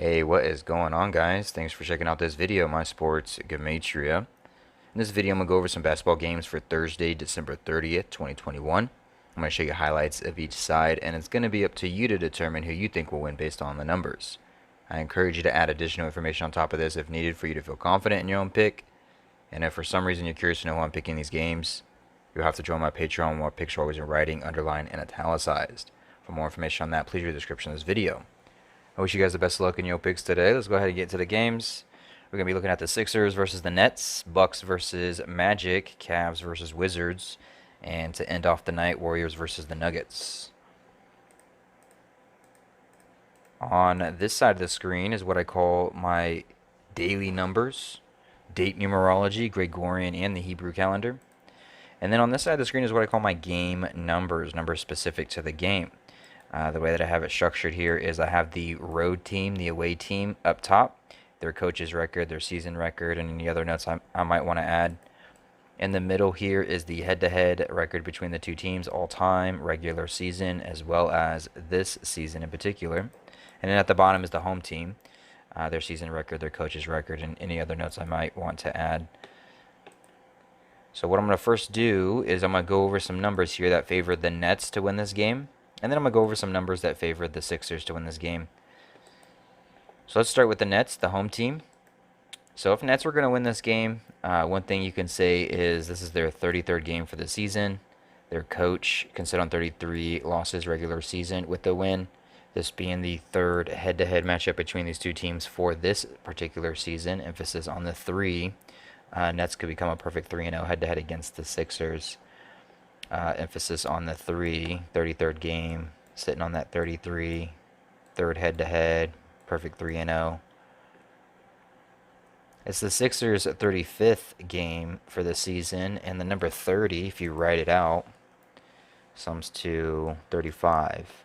Hey, what is going on, guys? Thanks for checking out this video. My sports Gematria. In this video, I'm going to go over some basketball games for Thursday, December 30th, 2021. I'm going to show you highlights of each side, and it's going to be up to you to determine who you think will win based on the numbers. I encourage you to add additional information on top of this if needed for you to feel confident in your own pick. And if for some reason you're curious to know who I'm picking these games, you'll have to join my Patreon where picks are always in writing, underlined, and italicized. For more information on that, please read the description of this video. I wish you guys the best of luck in your picks today. Let's go ahead and get to the games. We're going to be looking at the Sixers versus the Nets, Bucks versus Magic, Cavs versus Wizards, and to end off the night, Warriors versus the Nuggets. On this side of the screen is what I call my daily numbers, date numerology, Gregorian, and the Hebrew calendar. And then on this side of the screen is what I call my game numbers, numbers specific to the game. The way that I have it structured here is I have the road team, the away team up top, their coach's record, their season record, and any other notes I might want to add. In the middle here is the head-to-head record between the two teams, all-time, regular season, as well as this season in particular. And then at the bottom is the home team, their season record, their coach's record, and any other notes I might want to add. So what I'm going to first do is I'm going to go over some numbers here that favor the Nets to win this game. And then I'm going to go over some numbers that favor the Sixers to win this game. So let's start with the Nets, the home team. So if Nets were going to win this game, one thing you can say is this is their 33rd game for the season. Their coach can sit on 33 losses regular season with the win. This being the third head-to-head matchup between these two teams for this particular season. Emphasis on the three. Nets could become a perfect 3-0 head-to-head against the Sixers. Emphasis on the 33rd game, sitting on that 33, third head-to-head, perfect 3-0. It's the Sixers' 35th game for the season, and the number 30, if you write it out, sums to 35.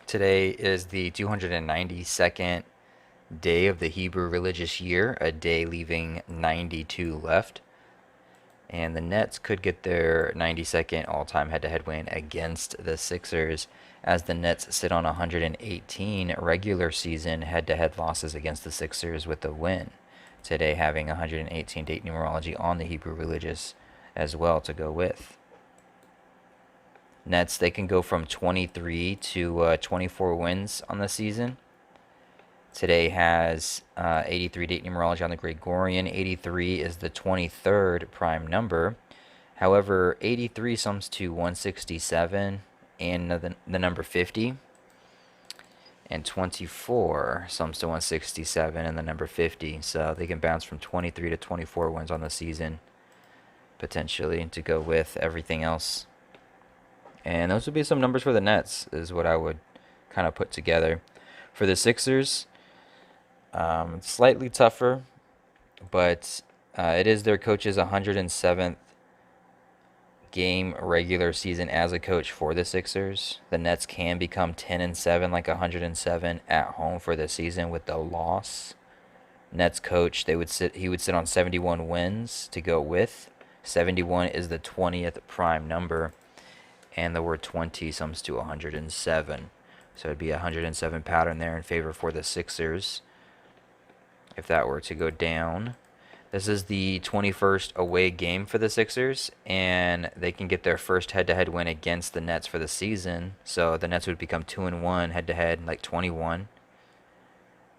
Today is the 292nd day of the Hebrew religious year, a day leaving 92 left. And the Nets could get their 92nd all-time head-to-head win against the Sixers, as the Nets sit on 118 regular season head-to-head losses against the Sixers with a win. Today having 118 date numerology on the Hebrew religious as well to go with. Nets, they can go from 23 to 24 wins on the season. Today has 83 date numerology on the Gregorian. 83 is the 23rd prime number. However, 83 sums to 167 and the number 50. And 24 sums to 167 and the number 50. So they can bounce from 23 to 24 wins on the season, potentially, to go with everything else. And those would be some numbers for the Nets, is what I would kind of put together. For the Sixers, slightly tougher, but it is their coach's 107th game regular season as a coach for the Sixers. The Nets can become 10-7, like 107 at home for the season with the loss. Nets coach, he would sit on 71 wins to go with. 71 is the 20th prime number, and the word 20 sums to 107. So it'd be a 107 pattern there in favor for the Sixers if that were to go down. This is the 21st away game for the Sixers, and they can get their first head-to-head win against the Nets for the season. So the Nets would become 2-1 head-to-head, like 21,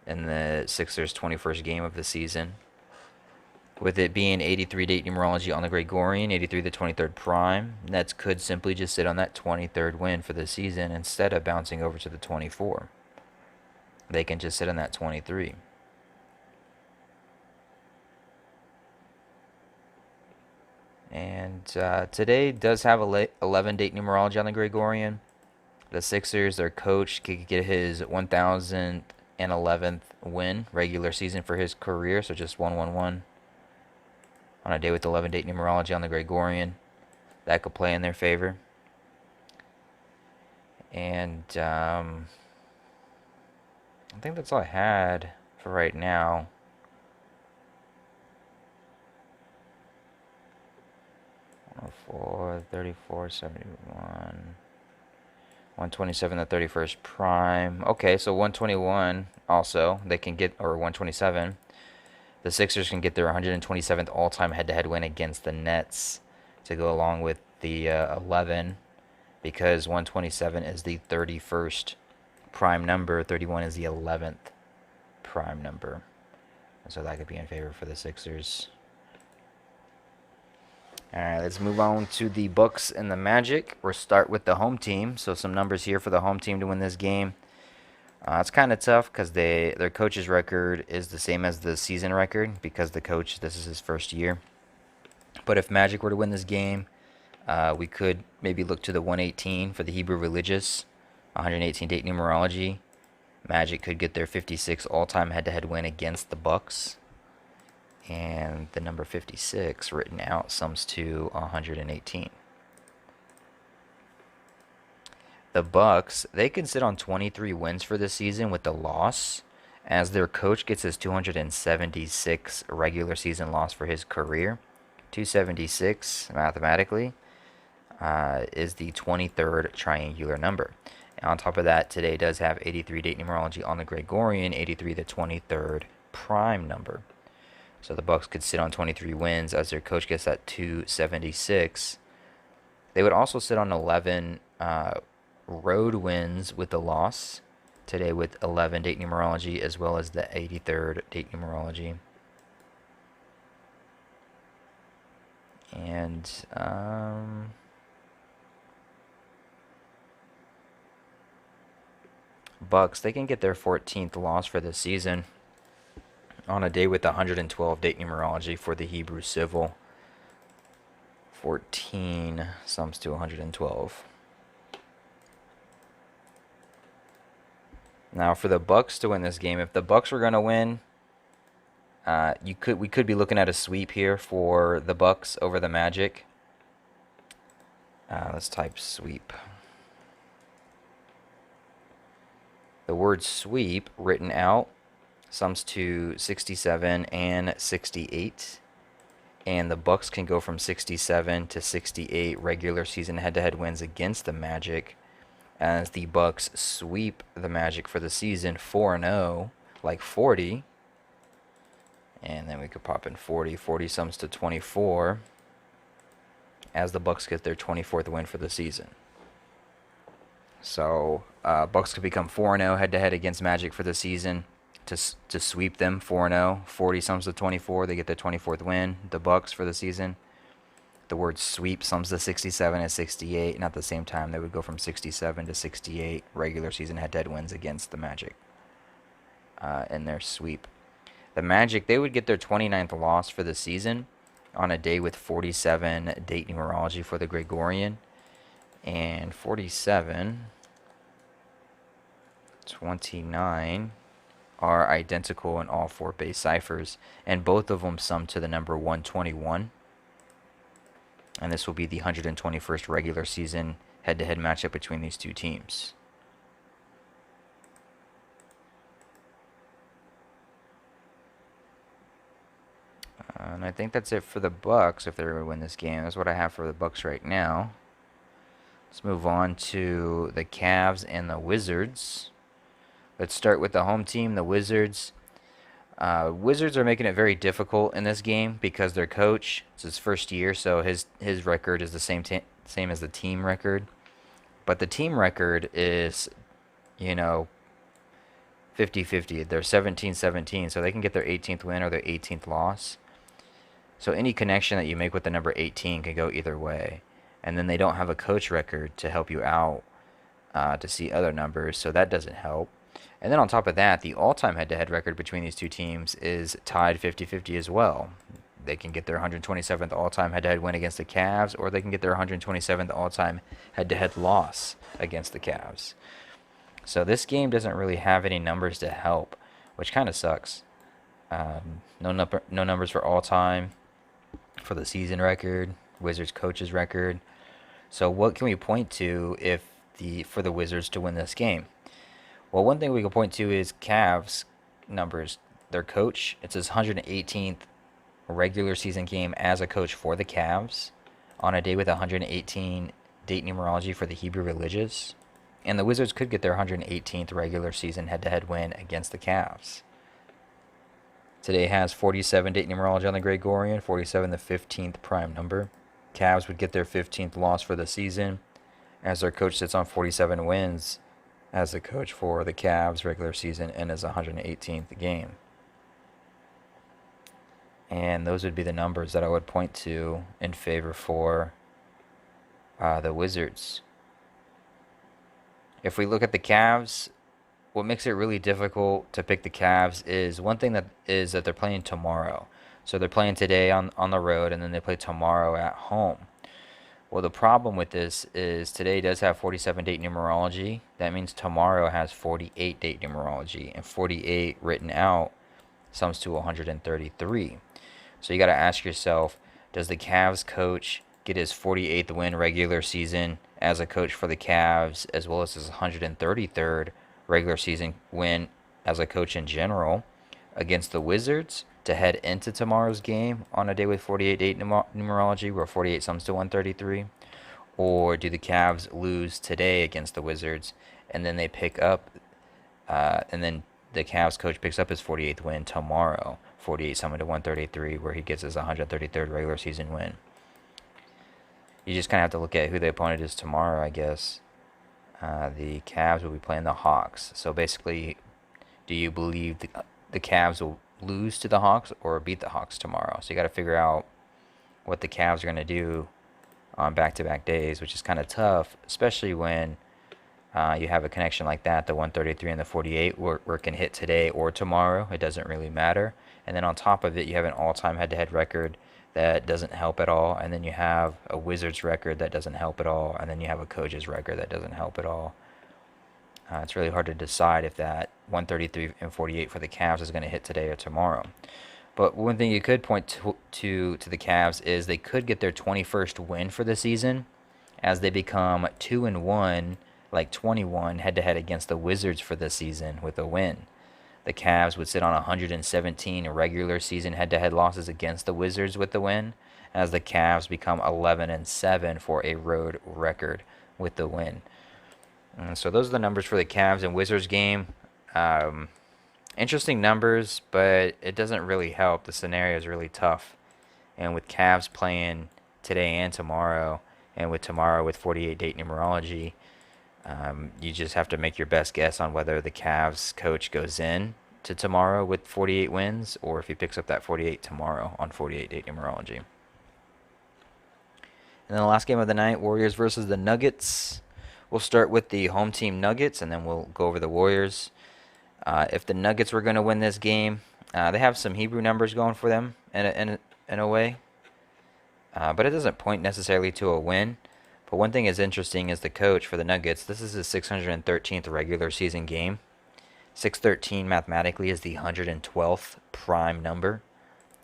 in the Sixers' 21st game of the season. With it being 83 date numerology on the Gregorian, 83 the 23rd prime, Nets could simply just sit on that 23rd win for the season instead of bouncing over to the 24. They can just sit on that 23. And today does have 11 date numerology on the Gregorian. The Sixers, their coach, could get his 1,011th win regular season for his career, so just 111 on a day with 11 date numerology on the Gregorian. That could play in their favor. And I think that's all I had for right now. 104, 34, 71. 127 to 31st prime. Okay, so 121 also they can get, or 127. The Sixers can get their 127th all-time head-to-head win against the Nets to go along with the 11, because 127 is the 31st prime number, 31 is the 11th prime number. So that could be in favor for the Sixers. All right, let's move on to the Bucks and the Magic. We'll start with the home team. So some numbers here for the home team to win this game. It's kind of tough because their coach's record is the same as the season record, because the coach, this is his first year. But if Magic were to win this game, we could maybe look to the 118 for the Hebrew Religious, 118 date numerology. Magic could get their 56 all-time head-to-head win against the Bucks. And the number 56 written out sums to 118. The Bucks, they can sit on 23 wins for this season with the loss, as their coach gets his 276 regular season loss for his career. 276 mathematically is the 23rd triangular number. And on top of that, today does have 83 date numerology on the Gregorian, 83 the 23rd prime number. So the Bucks could sit on 23 wins as their coach gets that 276. They would also sit on 11 road wins with the loss today, with 11 date numerology as well as the 83rd date numerology. And Bucks, they can get their 14th loss for the season on a day with 112 date numerology for the Hebrew Civil. 14 sums to 112. Now for the Bucks to win this game, if the Bucks were going to win, we could be looking at a sweep here for the Bucks over the Magic. Let's type sweep. The word sweep written out sums to 67 and 68, and the Bucks can go from 67 to 68 regular season head-to-head wins against the Magic, as the Bucks sweep the Magic for the season 4-0, like 40, and then we could pop in 40. 40 sums to 24, as the Bucks get their 24th win for the season. So Bucks could become 4-0 head-to-head against Magic for the season to sweep them 4-0. 40 sums to 24. They get their 24th win, the Bucks, for the season. The word sweep sums to 67 and 68, and at the same time they would go from 67 to 68 regular season head-to-head wins against the Magic in their sweep. The Magic, they would get their 29th loss for the season on a day with 47 date numerology for the Gregorian. And 47, 29 are identical in all four base ciphers, and both of them sum to the number 121. And this will be the 121st regular season head-to-head matchup between these two teams. And I think that's it for the Bucks if they're going to win this game. That's what I have for the Bucks right now. Let's move on to the Cavs and the Wizards. Let's start with the home team, the Wizards. Wizards are making it very difficult in this game because their coach, it's his first year, so his record is the same as the team record. But the team record is, 50-50. They're 17-17, so they can get their 18th win or their 18th loss. So any connection that you make with the number 18 can go either way. And then they don't have a coach record to help you out to see other numbers, so that doesn't help. And then on top of that, the all-time head-to-head record between these two teams is tied 50-50 as well. They can get their 127th all-time head-to-head win against the Cavs, or they can get their 127th all-time head-to-head loss against the Cavs. So this game doesn't really have any numbers to help, which kind of sucks. No numbers for all-time, for the season record, Wizards coach's record. So what can we point to for the Wizards to win this game? Well, one thing we can point to is Cavs numbers. Their coach, it's his 118th regular season game as a coach for the Cavs on a day with 118 date numerology for the Hebrew Religious. And the Wizards could get their 118th regular season head-to-head win against the Cavs. Today has 47 date numerology on the Gregorian, 47 the 15th prime number. Cavs would get their 15th loss for the season, as their coach sits on 47 wins as the coach for the Cavs regular season and his 118th game. And those would be the numbers that I would point to in favor for the Wizards. If we look at the Cavs, what makes it really difficult to pick the Cavs is one thing that they're playing tomorrow. So they're playing today on the road, and then they play tomorrow at home. Well, the problem with this is today does have 47 date numerology. That means tomorrow has 48 date numerology, and 48 written out sums to 133. So you got to ask yourself, does the Cavs coach get his 48th win regular season as a coach for the Cavs, as well as his 133rd regular season win as a coach in general against the Wizards to head into tomorrow's game on a day with 48 date numerology where 48 sums to 133? Or do the Cavs lose today against the Wizards and then they pick up and then the Cavs coach picks up his 48th win tomorrow, 48 summing to 133, where he gets his 133rd regular season win? You just kind of have to look at who the opponent is tomorrow, I guess. The Cavs will be playing the Hawks. So basically, do you believe the Cavs will lose to the Hawks or beat the Hawks tomorrow? So you got to figure out what the Cavs are going to do on back-to-back days, which is kind of tough, especially when you have a connection like that, the 133 and the 48, where it can hit today or tomorrow. It doesn't really matter. And then on top of it, you have an all-time head-to-head record that doesn't help at all. And then you have a Wizards record that doesn't help at all. And then you have a coach's record that doesn't help at all. It's really hard to decide if that 133 and 48 for the Cavs is going to hit today or tomorrow. But one thing you could point to the Cavs is they could get their 21st win for the season as they become 2-1, like 21 head-to-head against the Wizards for the season with a win. The Cavs would sit on 117 regular season head-to-head losses against the Wizards with the win, as the Cavs become 11-7 for a road record with the win. And so those are the numbers for the Cavs and Wizards game. Interesting numbers, but it doesn't really help. The scenario is really tough. And with Cavs playing today and tomorrow, and with tomorrow with 48 date numerology, you just have to make your best guess on whether the Cavs coach goes in to tomorrow with 48 wins or if he picks up that 48 tomorrow on 48 date numerology. And then the last game of the night, Warriors versus the Nuggets. We'll start with the home team Nuggets, and then we'll go over the Warriors. If the Nuggets were going to win this game, they have some Hebrew numbers going for them in a way. But it doesn't point necessarily to a win. But one thing is interesting is the coach for the Nuggets. This is his 613th regular season game. 613 mathematically is the 112th prime number.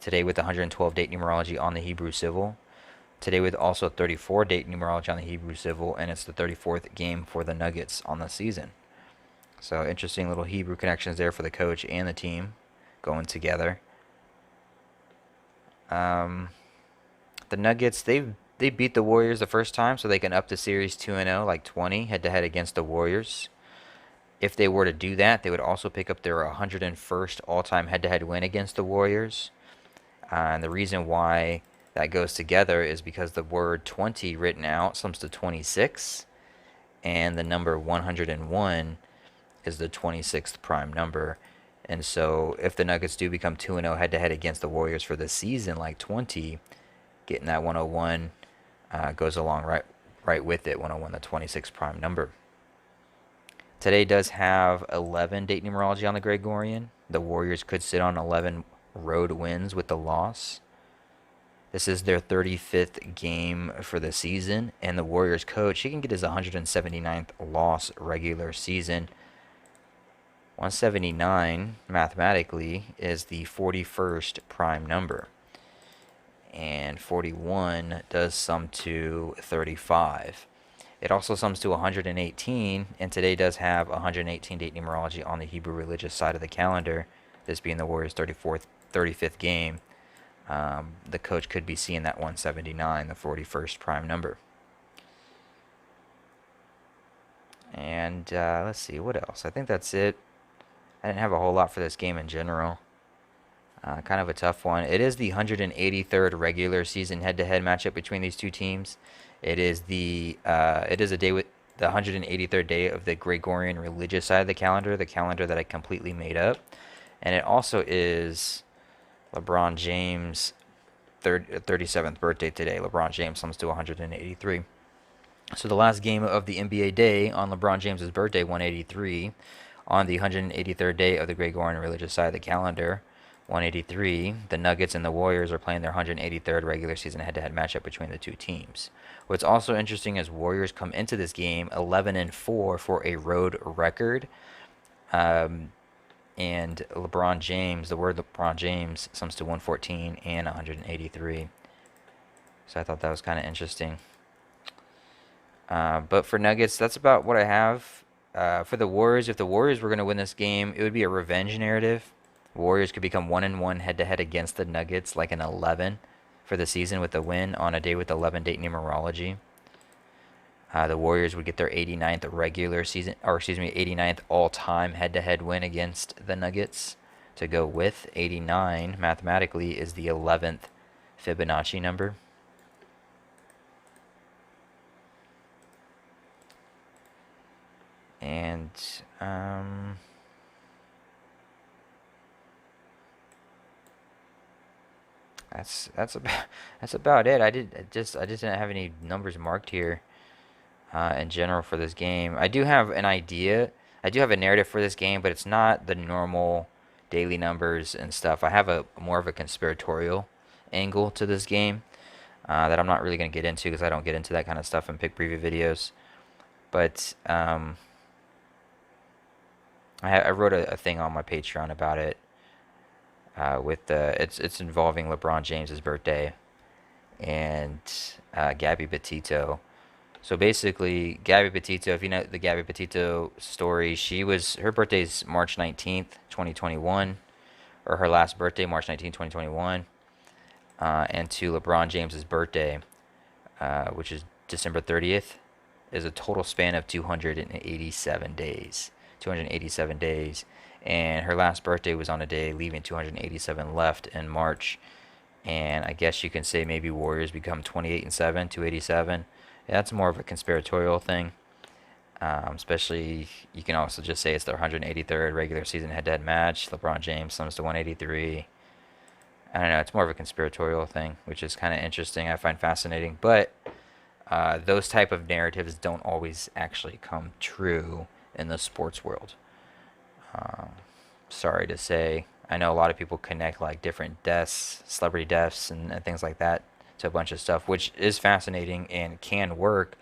Today with 112 date numerology on the Hebrew Civil. Today with also 34 date numerology on the Hebrew Civil, and it's the 34th game for the Nuggets on the season. So interesting little Hebrew connections there for the coach and the team going together. The Nuggets, they beat the Warriors the first time, so they can up the series 2-0, like 20 head-to-head against the Warriors. If they were to do that, they would also pick up their 101st all-time head-to-head win against the Warriors. And the reason why that goes together is because the word 20 written out sums to 26, and the number 101 is the 26th prime number. And so if the Nuggets do become 2-0 head-to-head against the Warriors for the season, like 20, getting that 101 goes along right with it, 101, the 26th prime number. Today does have 11 date numerology on the Gregorian. The Warriors could sit on 11 road wins with the loss. This is their 35th game for the season, and the Warriors coach, he can get his 179th loss regular season. 179 mathematically is the 41st prime number, and 41 does sum to 35. It also sums to 118, and today does have 118 date numerology on the Hebrew religious side of the calendar, this being the Warriors' 35th game. The coach could be seeing that 179, the 41st prime number. And let's see, what else? I think that's it. I didn't have a whole lot for this game in general. Kind of a tough one. It is the 183rd regular season head-to-head matchup between these two teams. It is a day with the 183rd day of the Gregorian religious side of the calendar that I completely made up, and it also is LeBron James' 37th birthday today. LeBron James comes to 183. So the last game of the NBA day on LeBron James's birthday, 183, on the 183rd day of the Gregorian religious side of the calendar, 183, the Nuggets and the Warriors are playing their 183rd regular season head-to-head matchup between the two teams. What's also interesting is Warriors come into this game 11-4 for a road record. And LeBron James, the word LeBron James, sums to 114 and 183. So I thought that was kind of interesting. But for Nuggets, that's about what I have. For the Warriors, if the Warriors were going to win this game, it would be a revenge narrative. Warriors could become 1-1 head-to-head against the Nuggets, like an 11 for the season with a win on a day with 11 date numerology. The Warriors would get their 89th regular season, or excuse me, 89th all-time head-to-head win against the Nuggets. To go with 89, mathematically, is the 11th Fibonacci number. And that's about it. I just didn't have any numbers marked here in general for this game. I do have an idea. I do have a narrative for this game, but it's not the normal daily numbers and stuff. I have a more of a conspiratorial angle to this game that I'm not really going to get into because I don't get into that kind of stuff in pick preview videos. But I wrote a thing on my Patreon about it. It's involving LeBron James's birthday and Gabby Petito. So basically, Gabby Petito, if you know the Gabby Petito story, her birthday's March 19th, 2021, or her last birthday, March 19th, 2021, and to LeBron James's birthday, which is December 30th, is a total span of 287 days. 287 days. And her last birthday was on a day leaving 287 left in March. And I guess you can say maybe Warriors become 28-7, 287. That's more of a conspiratorial thing. Especially, you can also just say it's their 183rd regular season head-to-head match. LeBron James sums to 183. I don't know. It's more of a conspiratorial thing, which is kind of interesting. I find fascinating. But those type of narratives don't always actually come true in the sports world. Sorry to say. I know a lot of people connect like different deaths, celebrity deaths, and things like that to a bunch of stuff, which is fascinating and can work,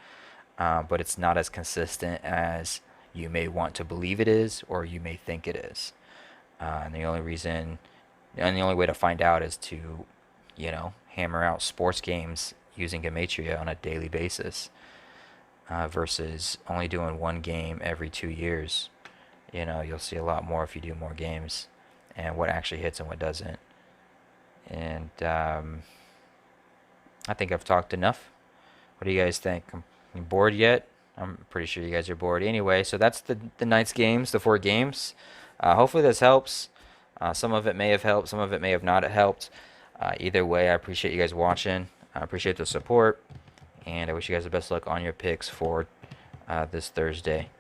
but it's not as consistent as you may want to believe it is or you may think it is. And the only way to find out is to, hammer out sports games using Gematria on a daily basis versus only doing one game every 2 years. You'll see a lot more if you do more games and what actually hits and what doesn't. And I think I've talked enough. What do you guys think? You bored yet? I'm pretty sure you guys are bored. Anyway, so that's the night's games, the 4 games. Hopefully this helps. Some of it may have helped. Some of it may have not helped. Either way, I appreciate you guys watching. I appreciate the support. And I wish you guys the best luck on your picks for this Thursday.